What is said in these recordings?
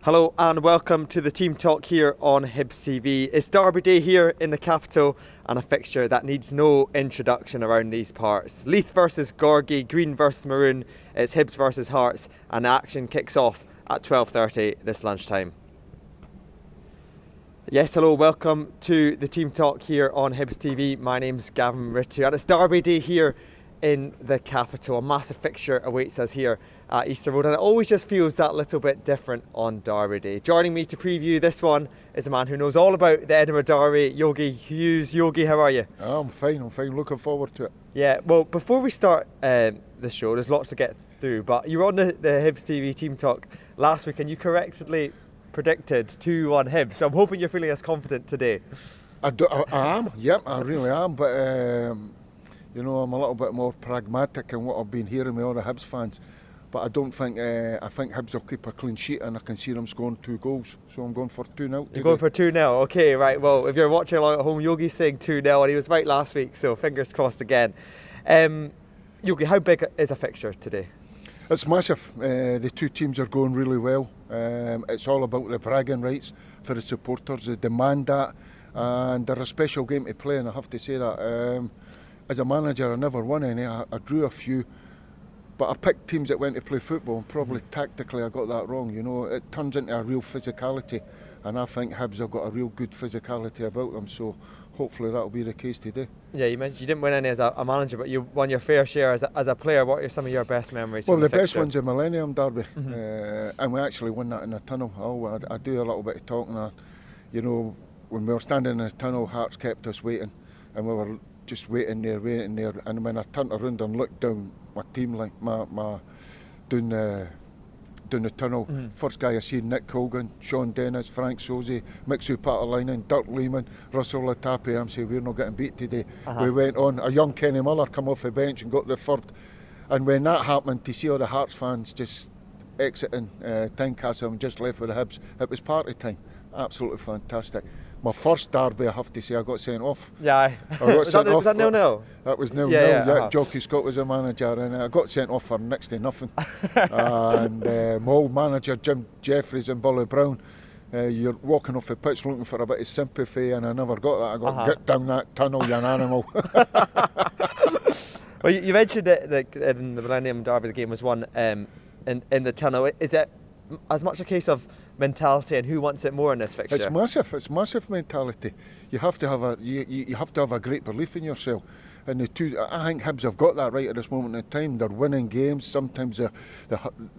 Hello and welcome to the Team Talk here on Hibs TV. It's Derby Day here in the capital and a fixture that needs no introduction around these parts. Leith versus Gorgie, Green versus Maroon, it's Hibs versus Hearts, and action kicks off at 12:30 this lunchtime. Yes, hello, welcome to the Team Talk here on Hibs TV. My name's Gavin Rittoo and it's Derby Day here in the capital. A massive fixture awaits us here at Easter Road, and it always just feels that little bit different on Derby Day. Joining me to preview this one is a man who knows all about the Edinburgh Derby, Yogi Hughes. Yogi, how are you? I'm fine, looking forward to it. Yeah, well, before we start the show, there's lots to get through, but you were on the Hibs TV Team Talk last week and you correctly predicted 2-1 Hibs, so I'm hoping you're feeling as confident today. I am, yep, I really am, but I'm a little bit more pragmatic in what I've been hearing with all the Hibs fans. But I don't think, I think Hibs will keep a clean sheet and I can see them scoring 2 goals. So I'm going for 2-0 today. You're going for 2-0, okay, right. Well, if you're watching along at home, Yogi's saying 2-0 and he was right last week, so fingers crossed again. Yogi, how big is a fixture today? It's massive. The two teams are going really well. It's all about the bragging rights for the supporters. They demand that and they're a special game to play, and I have to say that. As a manager, I never won any. I drew a few. But I picked teams that went to play football, and probably tactically I got that wrong. You know, it turns into a real physicality, and I think Hibs have got a real good physicality about them. So hopefully that'll be the case today. Yeah, you mentioned you didn't win any as a manager, but you won your fair share as a player. What are some of your best memories? Well, the best one's the Millennium Derby, and we actually won that in the tunnel. I do a little bit of talking. When we were standing in the tunnel, Hearts kept us waiting, and we were just waiting there, and when I turned around and looked down my team, like down the tunnel, first guy I seen, Nick Hogan, Sean Dennis, Frank Sosie, Mixu Patterlinen, Dirk Lehman, Russell Latapi. I'm saying we're not getting beat today. We went on, a young Kenny Miller come off the bench and got the third, and when that happened, to see all the Hearts fans just exiting Tynecastle and just left with the Hibs, it was party time. Absolutely fantastic. My first derby, I have to say, I got sent off. Yeah, I got sent off. Was that 0-0? That was 0-0. Yeah. Jockey Scott was a manager, and I got sent off for next to nothing. And my old manager, Jim Jeffries and Bully Brown, you're walking off the pitch looking for a bit of sympathy, and I never got that. I got, get down that tunnel, you animal. Well, you mentioned that in the Millennium Derby, the game was won in the tunnel. Is it as much a case of mentality and who wants it more in this fixture? It's massive mentality. You have to have you have to have a great belief in yourself. And I think Hibs have got that right at this moment in time. They're winning games. Sometimes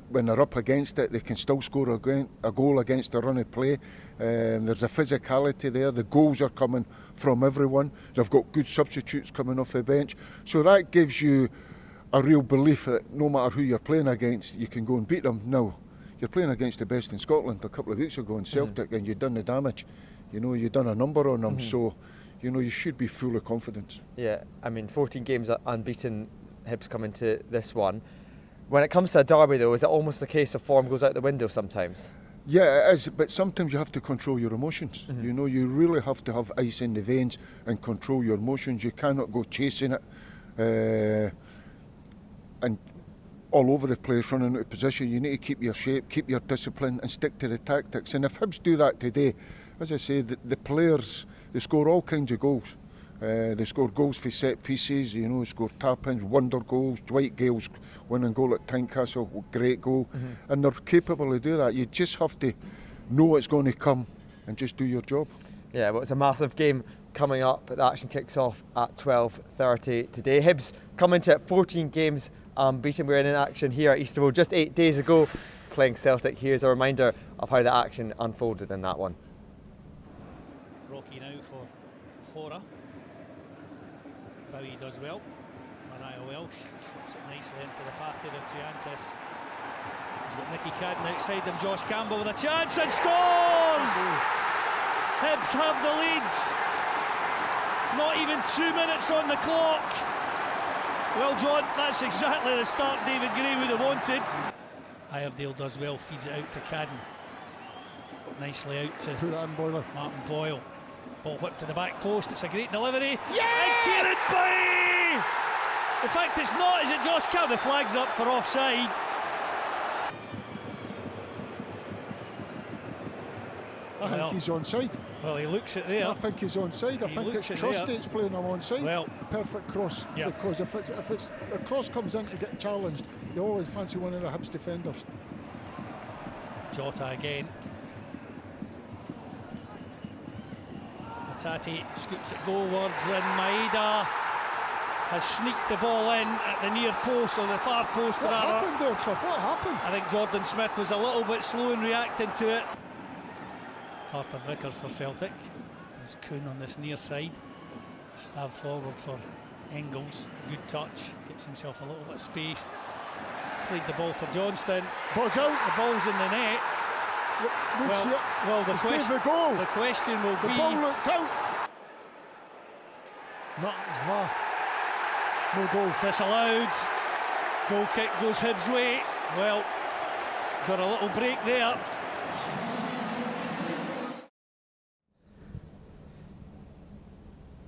when they're up against it, they can still score a goal against the run of play. There's a physicality there. The goals are coming from everyone. They've got good substitutes coming off the bench. So that gives you a real belief that no matter who you're playing against, you can go and beat them. Now, you're playing against the best in Scotland a couple of weeks ago in Celtic, and you've done the damage. You've done a number on them, so you should be full of confidence. Yeah, 14 games unbeaten, Hibs coming to this one. When it comes to a derby, though, is it almost a case of form goes out the window sometimes? Yeah, it is, but sometimes you have to control your emotions. You really have to have ice in the veins and control your emotions. You cannot go chasing it and all over the place, running out of position. You need to keep your shape, keep your discipline, and stick to the tactics. And if Hibs do that today, as I say, the players, they score all kinds of goals. They score goals for set pieces, score tap-ins, wonder goals. Dwight Gayle's winning goal at Tynecastle, great goal. And they're capable of doing that. You just have to know it's going to come and just do your job. Yeah, well, it's a massive game coming up. The action kicks off at 12:30 today. Hibs come into it 14 games unbeaten. We're in action here at Easter Road just 8 days ago playing Celtic. Here's a reminder of how the action unfolded in that one. Rocky now for Hora. Bowie does well. Mariah Welsh slips it nicely into the path of Triantis. He's got Nicky Cadden outside him. Josh Campbell with a chance and scores! Hibs have the lead. Not even 2 minutes on the clock. Well, John, that's exactly the start David Gray would have wanted. Iredale does well, feeds it out to Cadden. Nicely out to Martin Boyle. Ball whipped to the back post, it's a great delivery. Yes! And Kieran Bowie! In fact, it's not, is it Josh Campbell? The flag's up for offside. I think he's onside. Well, he looks it there. I think he's onside. I think it's Trustate's playing him onside. Well, perfect cross, because if a cross comes in to get challenged, you always fancy one of the Hibs defenders. Jota again. Tati scoops it goalwards, and Maeda has sneaked the ball in at the near post, or the far post. What happened there, Cliff? What happened? I think Jordan Smith was a little bit slow in reacting to it. Carter Vickers for Celtic. There's Kuhn on this near side. Stab forward for Engels. Good touch. Gets himself a little bit of space. Played the ball for Johnston. Ball's out. The ball's in the net. Well, the question will be... The ball looked out. No, it's VAR. No goal. Disallowed. Goal kick goes Hibs' way. Well, got a little break there.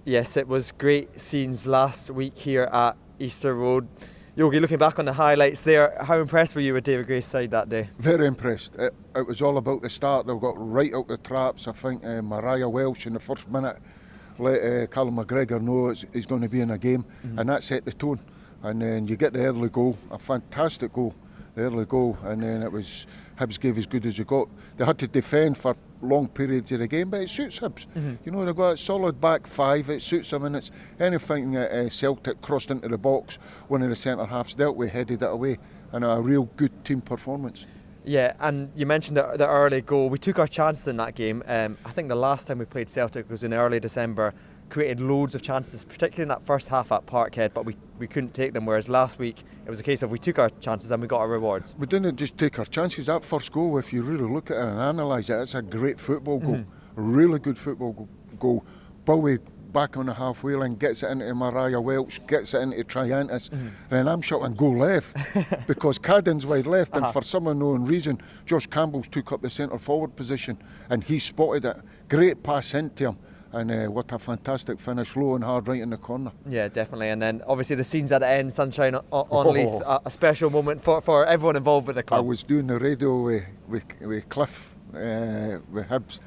Yes, it was great scenes last week here at Easter Road. Yogi, looking back on the highlights there, how impressed were you with David Gray's side that day? Very impressed. It was all about the start. They got right out the traps. I think Mariah Welsh in the first minute let Callum McGregor know he's going to be in a game, and that set the tone. And then you get the early goal, a fantastic goal, the early goal, and then it was Hibs gave as good as you got. They had to defend for long periods of the game, but it suits Hibs. You know, they've got a solid back five, it suits them, and it's anything Celtic crossed into the box, one of the centre halves dealt with, headed it away, and a real good team performance. Yeah, and you mentioned the early goal. We took our chances in that game. I think the last time we played Celtic was in early December, created loads of chances, particularly in that first half at Parkhead, but we couldn't take them, whereas last week it was a case of we took our chances and we got our rewards. We didn't just take our chances. That first goal, if you really look at it and analyse it, it's a great football goal, a really good football goal. Bowie back on the halfway line, gets it into Mariah Welch, gets it into Triantis, and I'm shouting go left because Cadden's wide left, and for some unknown reason Josh Campbell's took up the centre forward position and he spotted it. Great pass into him, and what a fantastic finish, low and hard, right in the corner. Yeah, definitely. And then obviously the scenes at the end, sunshine on Leith, a special moment for everyone involved with the club. I was doing the radio with Cliff, with Hibs,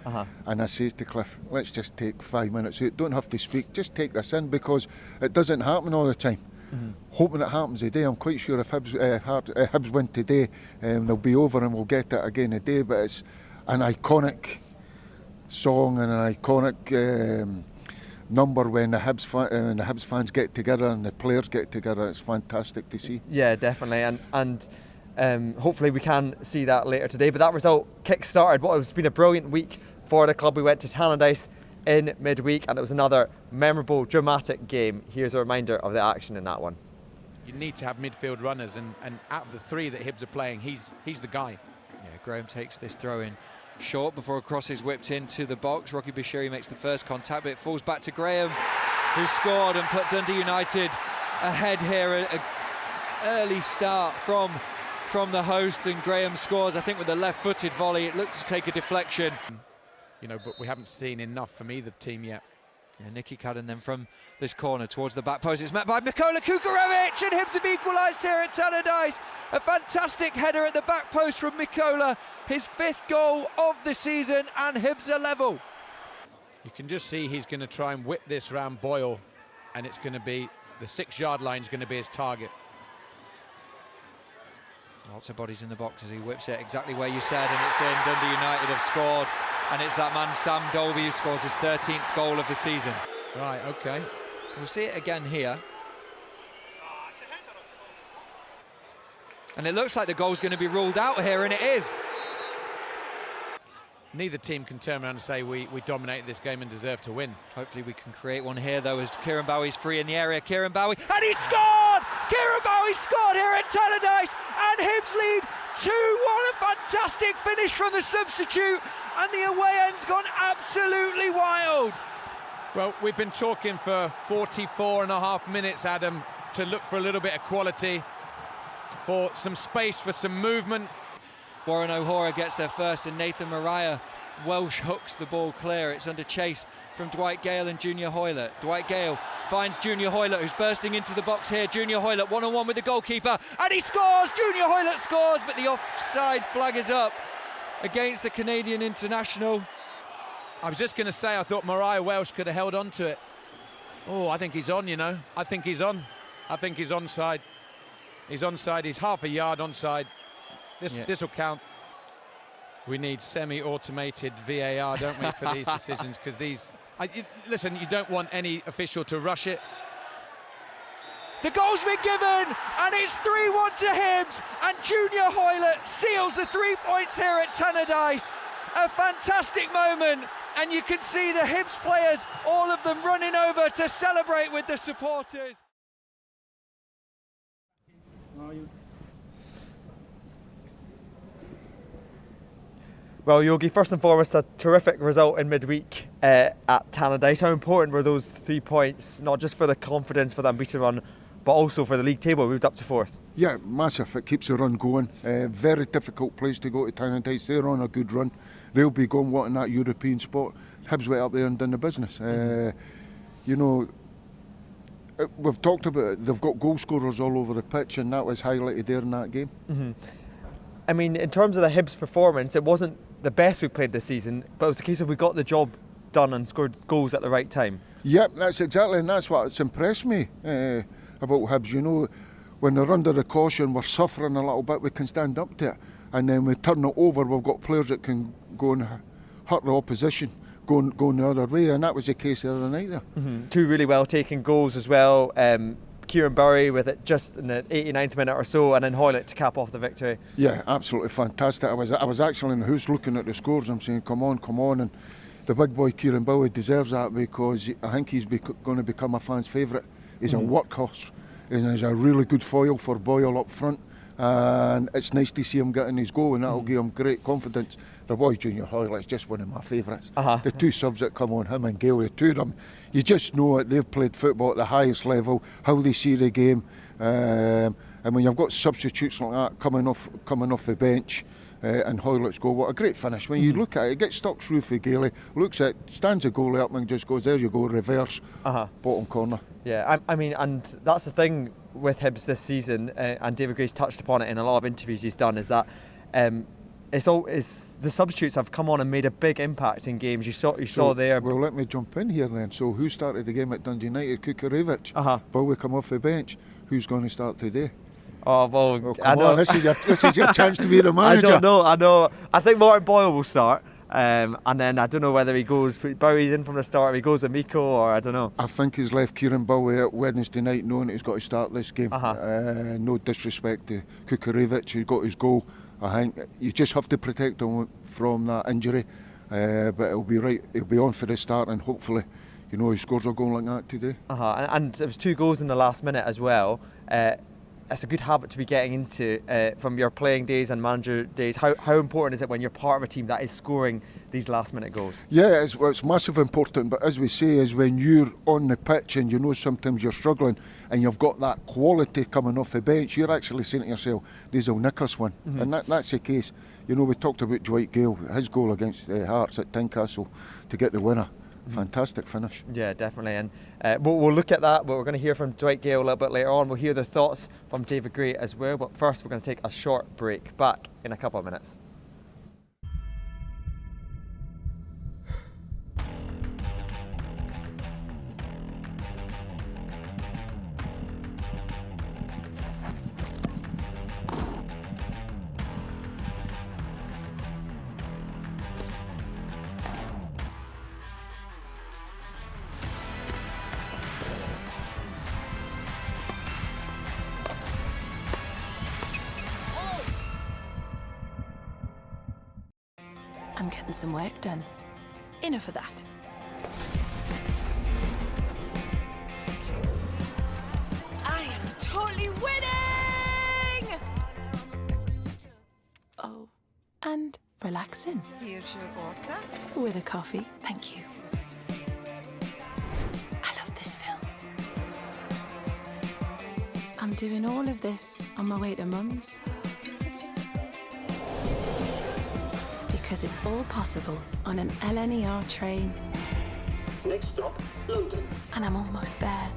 and I says to Cliff, let's just take 5 minutes out, don't have to speak, just take this in, because it doesn't happen all the time. Hoping it happens today. I'm quite sure if Hibs win today, they'll be over and we'll get it again today, but it's an iconic song and an iconic number when the Hibs fans get together and the players get together. It's fantastic to see. Yeah, definitely, and hopefully we can see that later today. But that result kick-started what has been a brilliant week for the club. We went to Tannadice in midweek, and it was another memorable, dramatic game. Here's a reminder of the action in that one. You need to have midfield runners, and out of the three that Hibs are playing, he's the guy. Yeah, Graham takes this throw in short before a cross is whipped into the box. Rocky Bashiri makes the first contact, but it falls back to Graham, who scored and put Dundee United ahead here. An early start from the hosts, and Graham scores, I think, with a left-footed volley. It looked to take a deflection. You know, but we haven't seen enough from either team yet. Yeah, Nicky Cadden then from this corner towards the back post. It's met by Mikola Kukarevic, and Hibs have equalised here at Tannadice. A fantastic header at the back post from Mikola, his 5th goal of the season, and Hibs are level. You can just see he's going to try and whip this round Boyle, and it's going to be the 6-yard line is going to be his target. Lots of bodies in the box as he whips it exactly where you said, and it's in. Dundee United have scored, and it's that man Sam Dolby who scores his 13th goal of the season. Right, okay. We'll see it again here. And it looks like the goal's going to be ruled out here, and it is. Neither team can turn around and say we dominated this game and deserve to win. Hopefully we can create one here, though, as Kieran Bowie's free in the area. Kieran Bowie, and he scored! Kieran Bowie scored here at Tannadice, and Hibs lead 2-1. A fantastic finish from the substitute, and the away end's gone absolutely wild. Well, we've been talking for 44.5 minutes, Adam, to look for a little bit of quality, for some space, for some movement. Warren O'Hara gets there first, and Nathan Mariah Welsh hooks the ball clear. It's under chase from Dwight Gayle and Junior Hoylett. Dwight Gayle finds Junior Hoylett, who's bursting into the box here. Junior Hoylett one-on-one with the goalkeeper, and he scores! Junior Hoylett scores, but the offside flag is up against the Canadian international. I was just going to say, I thought Mariah Welsh could have held on to it. Oh, I think he's on, you know. I think he's on. I think he's onside. He's onside. He's half a yard onside. This will count. We need semi-automated VAR, don't we, for these decisions? Because listen, you don't want any official to rush it. The goal's been given, and it's 3-1 to Hibs, and Junior Hoylett seals the 3 points here at Tannadice. A fantastic moment, and you can see the Hibs players, all of them running over to celebrate with the supporters. Well, Yogi, first and foremost, a terrific result in midweek at Tannadice. How important were those 3 points, not just for the confidence for the unbeaten run, but also for the league table, moved up to 4th? Yeah, massive. It keeps the run going. Very difficult place to go to Tannadice. They're on a good run. They'll be going wanting that European spot. Hibs went up there and done the business. You know, we've talked about it. They've got goal scorers all over the pitch, and that was highlighted there in that game. Mm-hmm. I mean, in terms of the Hibs performance, it wasn't the best we played this season, but it was a case of we got the job done and scored goals at the right time. Yep, that's exactly, and that's what's impressed me about Hibs. You know, when they're under the caution, we're suffering a little bit, we can stand up to it. And then we turn it over, we've got players that can go and hurt the opposition, going the other way, and that was the case the other night there. Mm-hmm. 2 really well taken goals as well. Kieran Burry with it just in the 89th minute or so, and then Hoylett to cap off the victory. Yeah, absolutely fantastic. I was actually in the house looking at the scores. I'm saying, come on, and the big boy Kieran Burry deserves that, because I think he's going to become a fan's favourite. He's a workhorse, and he's a really good foil for Boyle up front, and it's nice to see him getting his goal, and that'll give him great confidence. The boy Junior Hoylett's just one of my favourites. The 2 subs that come on, him and Gayle, the 2 of them, you just know it. They've played football at the highest level, how they see the game, and when you've got substitutes like that coming off the bench, and Hoylett's goal, what a great finish. When you look at it, it gets stuck through for Gayle, looks at it, stands the goalie up and just goes, there you go, reverse, bottom corner. Yeah, I mean, and that's the thing with Hibs this season, and David Gray's touched upon it in a lot of interviews he's done, is that it's the substitutes have come on and made a big impact in games. You saw there. Well, let me jump in here then. So who started the game at Dundee United? Kukarevic. Bowie come off the bench. Who's going to start today? Oh, well, I know. This is your chance to be the manager. I know. I think Martin Boyle will start. And then I don't know whether he goes Bowie's in from the start, or he goes Amico, or I don't know. I think he's left Kieran Bowie out Wednesday night knowing he's got to start this game. No disrespect to Kukarevic, he's got his goal. I think you just have to protect him from that injury, but it'll be right. He'll be on for the start, and hopefully, you know, he scores a goal like that today. And it was 2 goals in the last minute as well. It's a good habit to be getting into from your playing days and manager days. How important is it when you're part of a team that is scoring these last minute goals? Yeah, it's massive important, but as we say, is when you're on the pitch and you know sometimes you're struggling and you've got that quality coming off the bench, you're actually saying to yourself, these will nick us one. And that's the case. You know, we talked about Dwight Gayle, his goal against Hearts at Tynecastle to get the winner. Fantastic finish. Yeah, definitely. And we'll look at that, but we're going to hear from Dwight Gayle a little bit later on. We'll hear the thoughts from David Gray as well. But first, we're going to take a short break. Back in a couple of minutes. I'm getting some work done. Enough of that. I am totally winning! Oh, and relaxing. Here's your water. With a coffee, thank you. I love this film. I'm doing all of this on my way to Mum's. Because it's all possible on an LNER train. Next stop, London. And I'm almost there.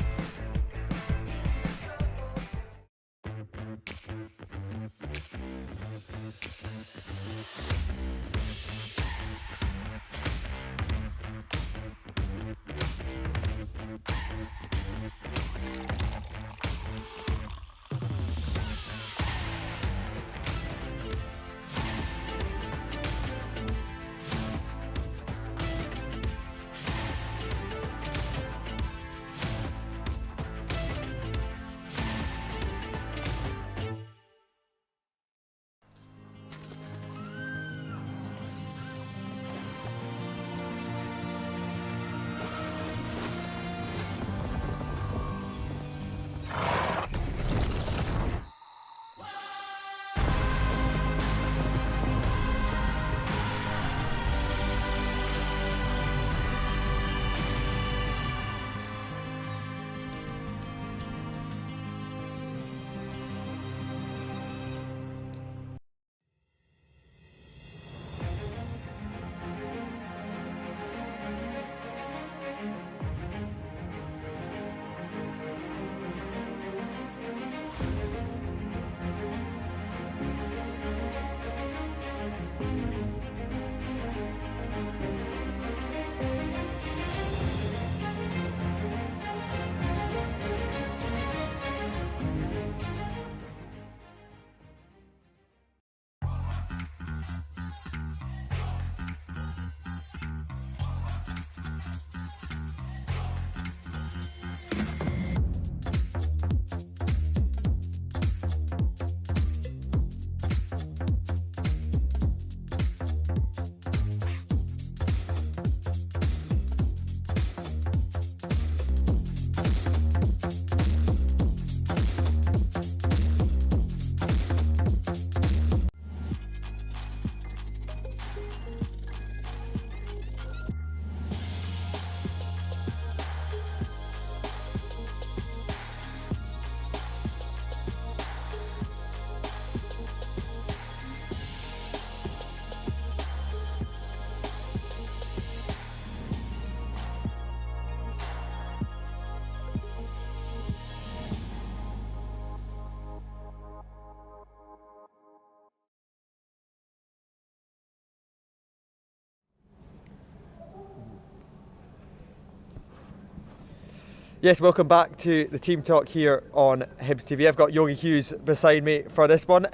Yes, welcome back to the Team Talk here on Hibs TV. I've got Yogi Hughes beside me for this one.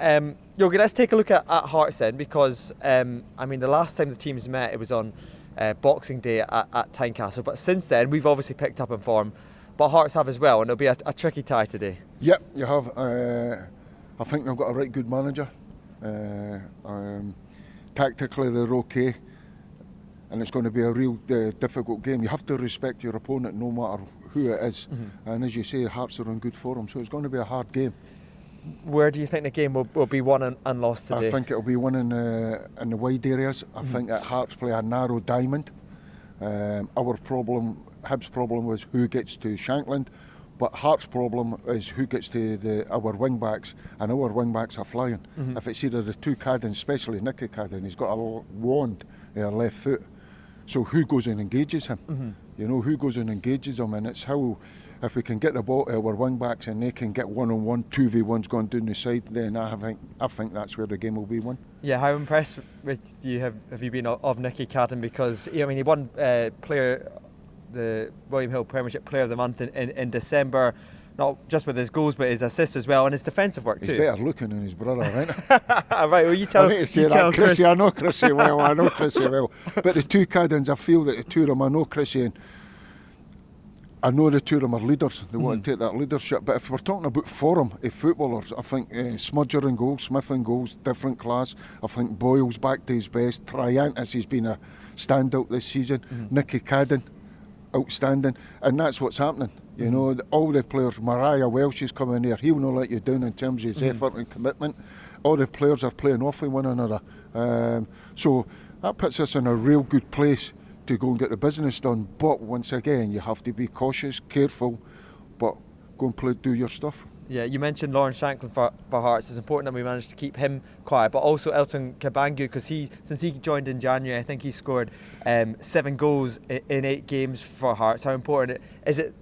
Yogi, let's take a look at Hearts then, because the last time the teams met, it was on Boxing Day at Tynecastle. But since then, we've obviously picked up in form, but Hearts have as well, and it'll be a tricky tie today. Yep, you have. I think they've got a right good manager. Tactically, they're okay, and it's going to be a real difficult game. You have to respect your opponent no matter who it is, and as you say, Hearts are in good form, so it's going to be a hard game. Where do you think the game will be won and lost today? I think it'll be won in the wide areas. I think that Hearts play a narrow diamond. Hibs' problem was who gets to Shankland, but Hearts' problem is who gets to our wing backs, and our wing backs are flying. If it's either the two Cadden, especially Nicky Cadden, he's got a wand in her left foot. So who goes and engages him? You know, who goes and engages him, and it's how, if we can get the ball to our wing backs and they can get 1-on-1, 2v1s going down the side, then I think that's where the game will be won. Yeah, how impressed with you have you been of Nicky Cadden? Because he won the William Hill Premiership Player of the Month in December, not just with his goals but his assists as well, and his defensive work too. He's better looking than his brother, right? Right, well you tell me. Chrissy, I know Chrissy well. But the two Caddens, I feel that the two of them, I know Chrissy, and I know the two of them are leaders. They want to take that leadership. But if we're talking about form of footballers, I think Smudger in goals, Smith in goals, different class. I think Boyle's back to his best. Triantis has been a standout this season. Nicky Cadden, outstanding, and that's what's happening. You know, all the players. Mariah Welsh is coming here. He'll not let you down in terms of his effort and commitment. All the players are playing off of one another. So that puts us in a real good place to go and get the business done. But once again, you have to be cautious, careful, but go and do your stuff. Yeah, you mentioned Lawrence Shanklin for Hearts. It's important that we managed to keep him quiet, but also Elton Kabangu, because since he joined in January, I think he scored 7 goals in 8 games for Hearts. How important is it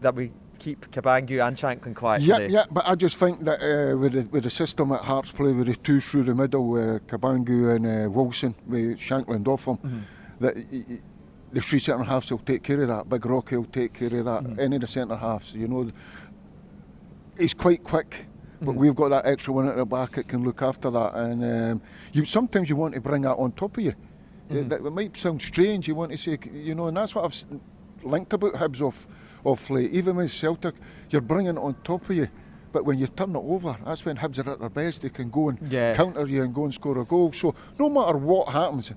that we keep Kabangu and Shanklin quiet today? Yeah, but I just think that with the system at Hearts play, with the two through the middle, Kabangu and Wilson, with Shanklin off him, that the 3 centre halves will take care of that. Big Rocky will take care of that. Any of the centre halves, you know. He's quite quick, but we've got that extra one at the back that can look after that. And sometimes you want to bring that on top of you. It might sound strange. You want to say, you know, and that's what I've linked about Hibs off late. Even with Celtic, you're bringing it on top of you. But when you turn it over, that's when Hibs are at their best. They can go and counter you and go and score a goal. So no matter what happens,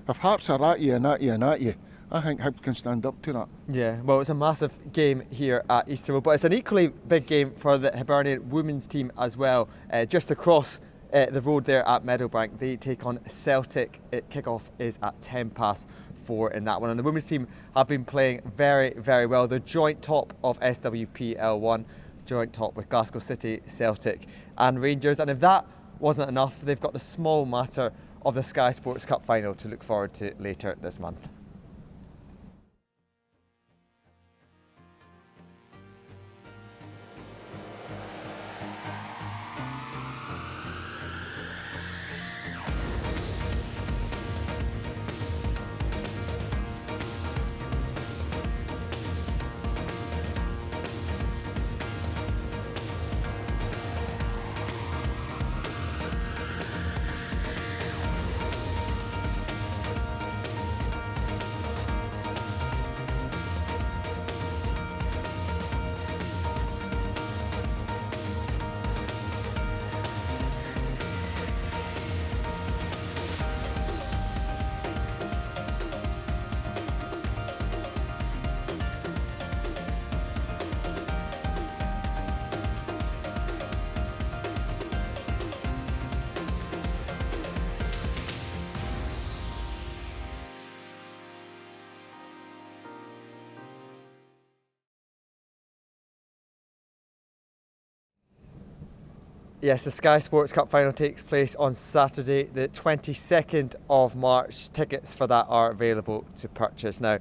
if Hearts are at you and at you and at you, I think Hibs can stand up to that. Yeah, well, it's a massive game here at Easter Road, but it's an equally big game for the Hibernian women's team as well. Just across the road there at Meadowbank, they take on Celtic. Kick-off is at 4:10 in that one. And the women's team have been playing very, very well. They're joint top of SWPL1, joint top with Glasgow City, Celtic and Rangers. And if that wasn't enough, they've got the small matter of the Sky Sports Cup final to look forward to later this month. Yes, the Sky Sports Cup final takes place on Saturday, the 22nd of March. Tickets for that are available to purchase now.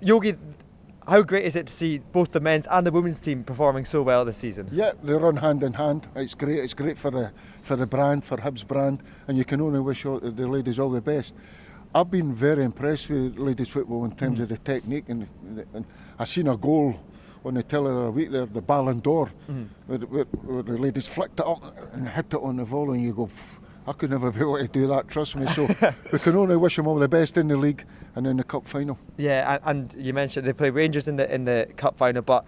Yogi, how great is it to see both the men's and the women's team performing so well this season? Yeah, they run hand in hand. It's great. It's great for the brand, for Hibs brand, and you can only wish the ladies all the best. I've been very impressed with ladies football in terms of the technique, and I seen a goal on the telly the other week there, the Ballon d'Or, where the ladies flicked it up and hit it on the volley, and you go, I could never be able to do that, trust me. So we can only wish them all the best in the league and in the cup final. Yeah, and you mentioned they play Rangers in the cup final, but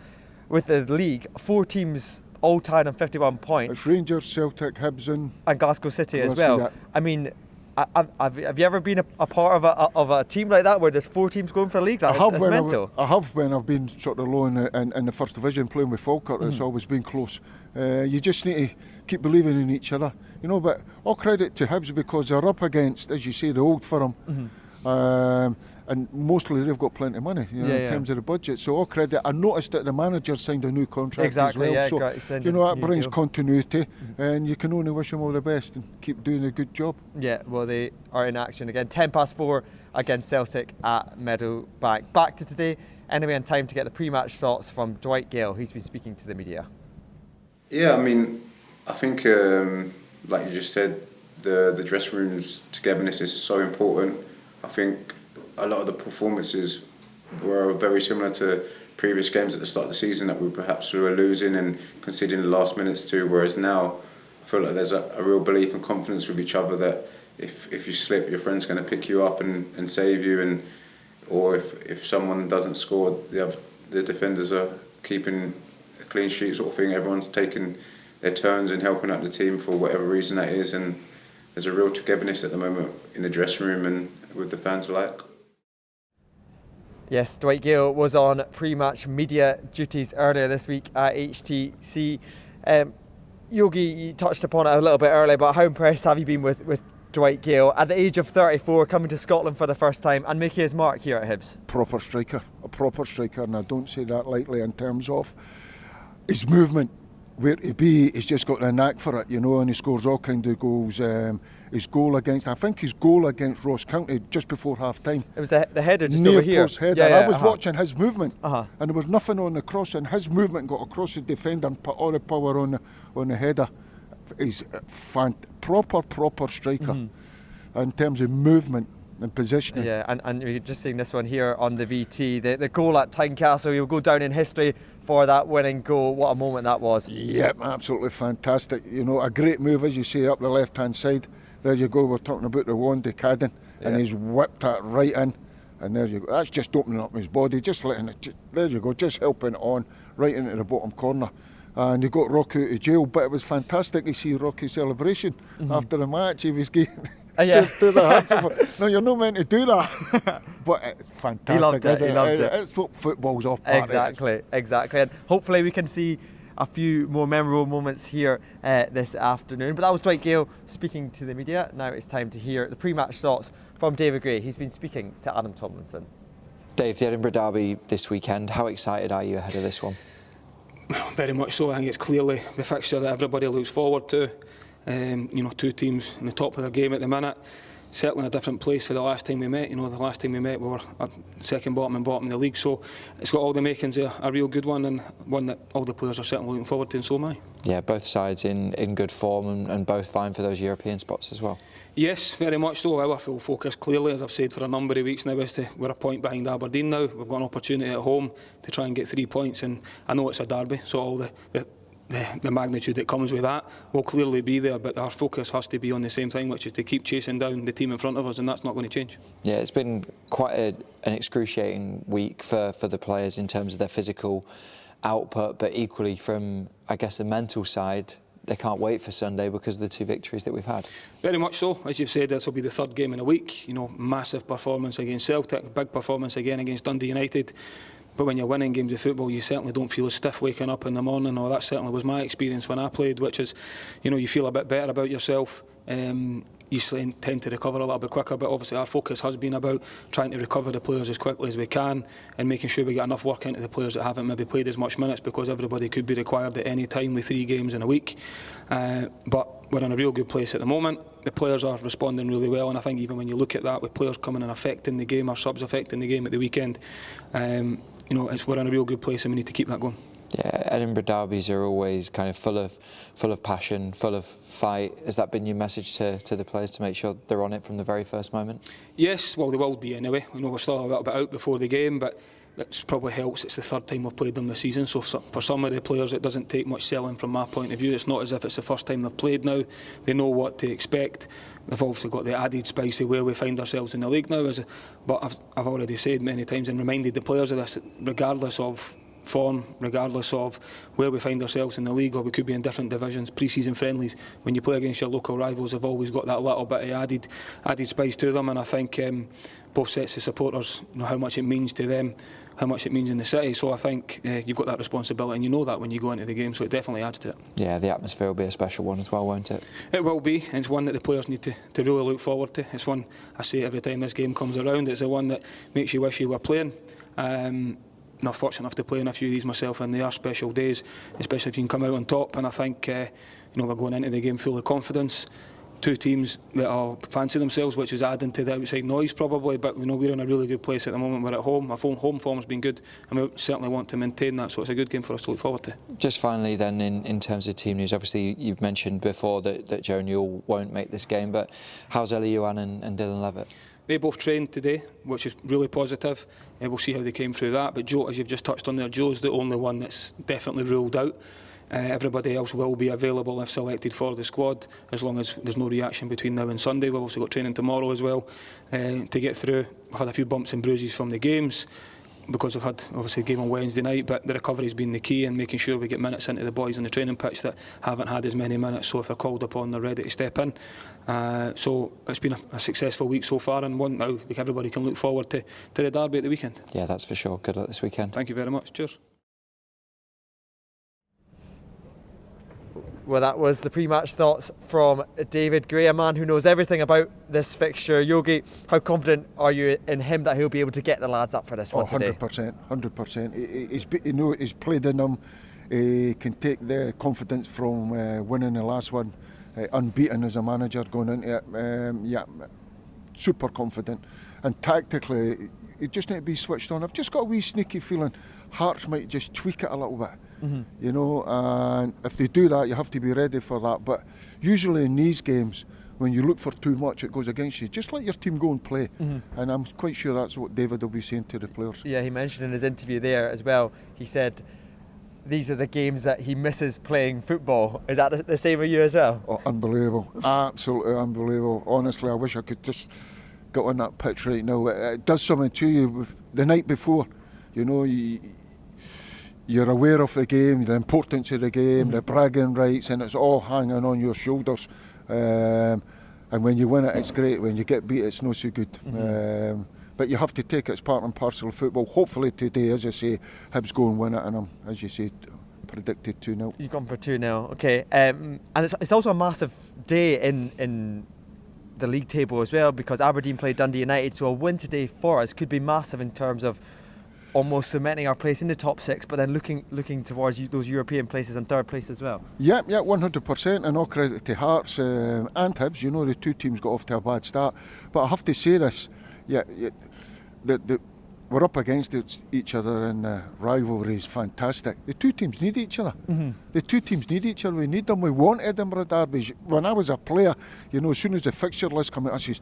with the league, 4 teams all tied on 51 points. It's Rangers, Celtic, Hibs and Glasgow City as Glasgow, well. yeah. I mean, have you ever been a part of a team like that where there's 4 teams going for a league? That's mental. I have when I've been sort of low in the first division playing with Falkirk. It's always been close. You just need to keep believing in each other, you know. But all credit to Hibs because they're up against, as you say, the old firm, and mostly they've got plenty of money, you know, in terms of the budget. So all credit. I noticed that the manager signed a new contract as well. Yeah, so you know that brings continuity, and you can only wish them all the best and keep doing a good job. Yeah, well, they are in action again. 4:10 against Celtic at Meadowbank. Back to today, anyway, in time to get the pre-match thoughts from Dwight Gayle. He's been speaking to the media. Yeah, I mean, I think, like you just said, the dressing room's togetherness is so important. I think a lot of the performances were very similar to previous games at the start of the season that we were losing and conceding the last minutes to, whereas now I feel like there's a real belief and confidence with each other that if you slip, your friend's going to pick you up and save you, or if someone doesn't score, the defenders are keeping a clean sheet sort of thing. Everyone's taking their turns and helping out the team for whatever reason that is, and there's a real togetherness at the moment in the dressing room and with the fans alike. Yes, Dwight Gayle was on pre-match media duties earlier this week at HTC. Yogi, you touched upon it a little bit earlier, but how impressed have you been with Dwight Gayle at the age of 34, coming to Scotland for the first time and making his mark here at Hibs? A proper striker, and I don't say that lightly in terms of his movement. Where to be, he's just got a knack for it, you know, and he scores all kinds of goals. His goal against Ross County just before half time. It was the header just near over here. Post header. I was watching his movement, and there was nothing on the cross, and his movement got across the defender and put all the power on the header. He's a proper striker in terms of movement and positioning. Yeah, and you're just seeing this one here on the VT. The goal at Tynecastle, you'll go down in history for that winning goal. What a moment that was. Yep, absolutely fantastic. You know, a great move, as you say, up the left-hand side. There you go, we're talking about the Wandy Cadden, and he's whipped that right in, and there you go. That's just opening up his body, just letting it, there you go, just helping it on, right into the bottom corner. And he got Rocky out of jail, but it was fantastic to see Rocky's celebration after the match. He was getting to the hands. No, you're not meant to do that. But it's fantastic. He loved it. It's what football's all part Exactly. And hopefully we can see a few more memorable moments here this afternoon. But that was Dwight Gayle speaking to the media. Now it's time to hear the pre-match thoughts from David Gray. He's been speaking to Adam Tomlinson. Dave, the Edinburgh Derby this weekend, how excited are you ahead of this one? Very much so. I think it's clearly the fixture that everybody looks forward to. You know, 2 teams in the top of their game at the minute. Certainly in a different place for the last time we met. You know, the last time we met we were second bottom and bottom in the league. So it's got all the makings of a real good one, and one that all the players are certainly looking forward to, and so am I. Yeah, both sides in good form and both vying for those European spots as well. Yes, very much so. Our full focus clearly, as I've said for a number of weeks now, is we're a point behind Aberdeen now. We've got an opportunity at home to try and get 3 points, and I know it's a derby, so all the magnitude that comes with that will clearly be there, but our focus has to be on the same thing, which is to keep chasing down the team in front of us, and that's not going to change. Yeah, it's been quite an excruciating week for the players in terms of their physical output, but equally from, I guess, the mental side, they can't wait for Sunday because of the 2 victories that we've had. Very much so. As you've said, this will be the 3rd game in a week. You know, massive performance against Celtic, big performance again against Dundee United. But when you're winning games of football, you certainly don't feel as stiff waking up in the morning. Or that certainly was my experience when I played, which is, you know, you feel a bit better about yourself. You tend to recover a little bit quicker, but obviously our focus has been about trying to recover the players as quickly as we can and making sure we get enough work into the players that haven't maybe played as much minutes, because everybody could be required at any time with 3 games in a week. But we're in a real good place at the moment. The players are responding really well, and I think even when you look at that, with players coming and affecting the game, or subs affecting the game at the weekend, you know, we're in a real good place, and we need to keep that going. Yeah, Edinburgh derbies are always kind of full of passion, full of fight. Has that been your message to the players to make sure they're on it from the very first moment? Yes, well, they will be anyway. I know we're still a little bit out before the game, but it probably helps. It's the third time we've played them this season, so for some of the players it doesn't take much selling from my point of view. It's not as if it's the first time they've played now. They know what to expect. They've obviously got the added spice of where we find ourselves in the league now. But I've already said many times and reminded the players of this, regardless of form, regardless of where we find ourselves in the league, or we could be in different divisions, pre-season friendlies, when you play against your local rivals, they've always got that little bit of added spice to them. And I think both sets of supporters know how much it means to them, how much it means in the city. So I think you've got that responsibility, and you know that when you go into the game, so it definitely adds to it. Yeah, the atmosphere will be a special one as well, won't it? It will be, and it's one that the players need to really look forward to. It's one, I say every time this game comes around, it's the one that makes you wish you were playing. Not fortunate enough to play in a few of these myself, and they are special days, especially if you can come out on top. And I think we're going into the game full of confidence. Two teams that are fancy themselves, which is adding to the outside noise probably, but we're in a really good place at the moment. We're at home, our home form's been good, and we certainly want to maintain that, so it's a good game for us to look forward to. Just finally then, in terms of team news, obviously you've mentioned before that Joe Newell won't make this game, but how's Ellie Yuan and Dylan Levitt? They both trained today, which is really positive. We'll see how they came through that. But Joe, as you've just touched on there, Joe's the only one that's definitely ruled out. Everybody else will be available if selected for the squad, as long as there's no reaction between now and Sunday. We've also got training tomorrow as well to get through. We've had a few bumps and bruises from the games, because we've had obviously a game on Wednesday night, but the recovery's been the key, and making sure we get minutes into the boys on the training pitch that haven't had as many minutes, so if they're called upon they're ready to step in. So it's been a successful week so far, and one now everybody can look forward to the derby at the weekend. Yeah, that's for sure. Good luck this weekend. Thank you very much. Cheers. Well, that was the pre-match thoughts from David Gray, a man who knows everything about this fixture. Yogi, how confident are you in him that he'll be able to get the lads up for this one today? 100%. He's played in them. He can take the confidence from winning the last one, unbeaten as a manager going into it. Super confident. And tactically, you just need to be switched on. I've just got a wee sneaky feeling Hearts might just tweak it a little bit. And if they do that, you have to be ready for that. But usually in these games, when you look for too much, it goes against you. Just let your team go and play. And I'm quite sure that's what David will be saying to the players. Yeah, he mentioned in his interview there as well, he said these are the games that he misses playing football. Is that the same with you as well? Oh, unbelievable. Absolutely unbelievable. Honestly, I wish I could just get on that pitch right now. It does something to you. The night before, you're aware of the game, the importance of the game, the bragging rights, and it's all hanging on your shoulders. And when you win it, it's great. When you get beat, it's not so good. But you have to take it as part and parcel of football. Hopefully today, as I say, Hibs go and win it, and I'm, as you say, predicted 2-0. You've gone for 2-0, okay. And it's also a massive day in the league table as well, because Aberdeen played Dundee United, so a win today for us could be massive in terms of almost cementing our place in the top six, but then looking towards those European places and third place as well. Yeah, 100%, and all credit to Hearts and Hibs. The two teams got off to a bad start, but I have to say this, we're up against each other, and the rivalry is fantastic. The two teams need each other. The two teams need each other. We need them. We want Edinburgh derbies. When I was a player, as soon as the fixture list came out, I says,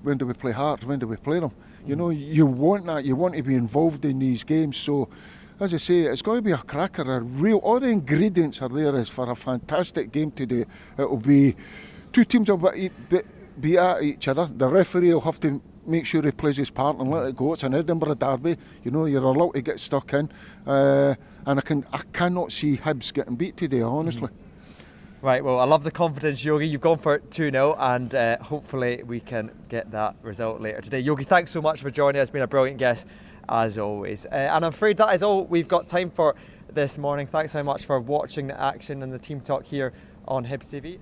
when do we play Hearts? When do we play them? You want that. You want to be involved in these games. So, as I say, it's going to be a cracker. All the ingredients are there for a fantastic game today. It will be two teams will be at each other. The referee will have to make sure he plays his part and let it go. It's an Edinburgh derby. You're allowed to get stuck in, and I cannot see Hibs getting beat today, honestly. Right, well, I love the confidence, Yogi. You've gone for 2-0, and hopefully we can get that result later today. Yogi, thanks so much for joining us. It's been a brilliant guest, as always. And I'm afraid that is all we've got time for this morning. Thanks so much for watching the action and the team talk here on Hibs TV.